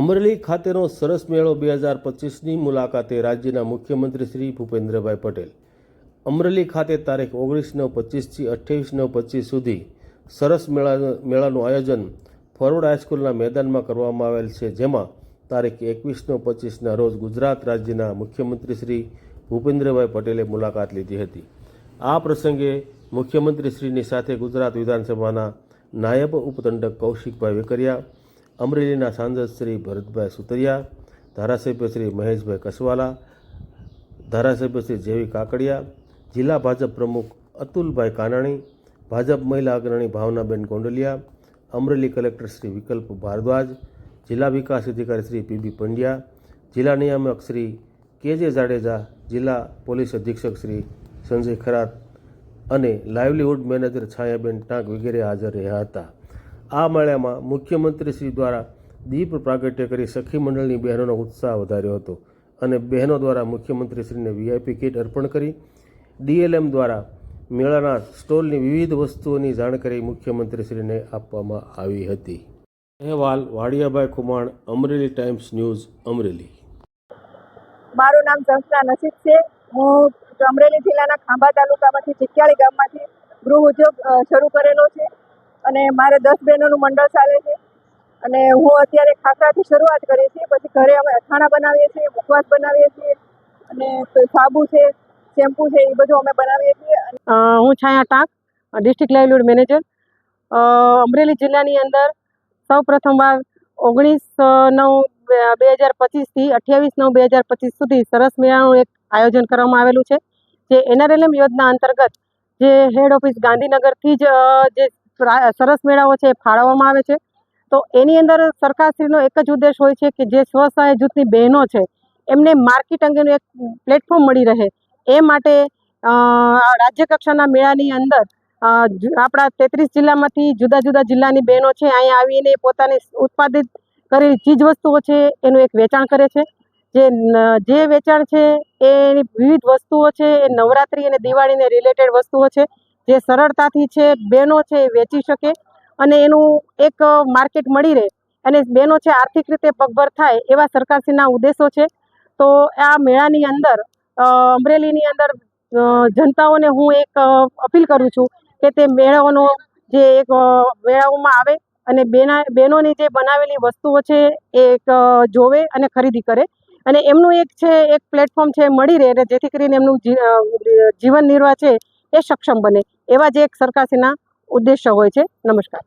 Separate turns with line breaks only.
અમરેલી ખાતેનો સરસ મેળો 2025ની મુલાકાતે રાજ્યના મુખ્યમંત્રી શ્રી ભૂપેન્દ્રભાઈ પટેલ અમરેલી ખાતે તારીખ 19/9/25થી 28/9/25 સુધી સરસ મેળાનું આયોજન ફોરવર્ડ હાઈસ્કૂલના મેદાનમાં કરવામાં આવેલ છે, જેમાં તારીખ 21/9/25ના રોજ ગુજરાત રાજ્યના મુખ્યમંત્રી શ્રી ભૂપેન્દ્રભાઈ પટેલે મુલાકાત લીધી હતી। આ પ્રસંગે મુખ્યમંત્રીશ્રીની સાથે ગુજરાત વિધાનસભાના નાયબ ઉપદંડક કૌશિકભાઈ વેકરિયા, અમરેલીના સાંસદ શ્રી ભરતભાઈ સુતરિયા, ધારાસભ્ય શ્રી મહેશભાઈ કસવાલા, ધારાસભ્ય શ્રી જેવી કાકડિયા, જિલ્લા ભાજપ પ્રમુખ અતુલભાઈ કાનાણી, ભાજપ મહિલા અગ્રણી ભાવનાબેન ગોંડલિયા, અમરેલી કલેક્ટર શ્રી વિકલ્પ ભારદ્વાજ, જિલ્લા વિકાસ અધિકારી શ્રી પીબી પંડ્યા, જિલ્લા નિયામક શ્રી કેજે જાડેજા, જિલ્લા પોલીસ અધિક્ષક શ્રી સંજય ખરાત અને લાઇવલીહુડ મેનેજર છાયાબેન ટાંક વગેરે હાજર રહ્યા હતા। આ મેળામાં મુખ્યમંત્રીશ્રી દ્વારા દીપ પ્રાગટ્ય કરી સખી મંડળની બહેનોનો ઉત્સાહ વધાર્યો હતો અને બહેનો દ્વારા મુખ્યમંત્રીશ્રીને વીઆઈપી કીટ અર્પણ કરી ડીએલએમ દ્વારા મેળાના સ્ટોલની વિવિધ વસ્તુઓની જાણકારી મુખ્યમંત્રીશ્રીને આપવામાં આવી હતી। અહેવાલ વાડિયાભાઈ ખુમાણ, અમરેલી ટાઈમ્સ ન્યૂઝ, અમરેલી।
મારું નામ સંસ્થા નસીબ છે। હું અમરેલી જિલ્લાના ખાંભા તાલુકામાંથી ચિકિયાળી ગામમાંથી ગૃહ ઉદ્યોગ શરૂ કરેલો છે અને મારે 10 બહેનોનું મંડળ ચાલે છે અને હું અત્યારે ખાખરાથી શરૂઆત કરી છે। પછી ઘરે અમે અથાણા બનાવીએ છીએ, મુખવાસ બનાવીએ છીએ અને સાબુ છે, શેમ્પૂ છે, એ બધું અમે બનાવીએ છીએ।
હું છાયા ટાંક, ડિસ્ટ્રિક્ટ લાઇવલીહુડ મેનેજર, અમરેલી જિલ્લાની અંદર સૌ પ્રથમવાર 19/9/2025થી 28/9/2025 સુધી સરસ મેળાનું એક આયોજન કરવામાં આવેલું છે, જે NRLM યોજના અંતર્ગત જે હેડ ઓફિસ ગાંધીનગરથી જ જે સરસ મેળાઓ છે એ ફાળવવામાં આવે છે। તો એની અંદર સરકારશ્રીનો એક જ ઉદ્દેશ હોય છે કે જે સ્વસહાય જૂથની બહેનો છે એમને માર્કેટ અંગેનું એક પ્લેટફોર્મ મળી રહે, એ માટે રાજ્ય કક્ષાના મેળાની અંદર આપણા 33 જિલ્લામાંથી જુદા જુદા જિલ્લાની બહેનો છે અહીંયા આવીને પોતાની ઉત્પાદિત કરેલી ચીજવસ્તુઓ છે એનું એક વેચાણ કરે છે। જે વેચાણ છે એની વિવિધ વસ્તુઓ છે એ નવરાત્રિ અને દિવાળીને રિલેટેડ વસ્તુઓ છે, જે સરળતાથી છે બહેનો છે એ વેચી શકે અને એનું એક માર્કેટ મળી રહે અને બહેનો છે આર્થિક રીતે પગભર થાય, એવા સરકારશ્રીના ઉદ્દેશો છે। તો આ મેળાની અંદર અમરેલીની અંદર જનતાઓને હું એક અપીલ કરું છું કે તે મેળાઓનો જે એક મેળાઓમાં આવે અને બહેનોની જે બનાવેલી વસ્તુઓ છે એ એક જોવે અને ખરીદી કરે અને એમનું એક પ્લેટફોર્મ છે મળી રહે, જેથી કરીને એમનું જીવન નિર્વાહ છે એ સક્ષમ બને, એવા જે એક સરકારશ્રીના ઉદ્દેશ્ય હોય છે। નમસ્કાર।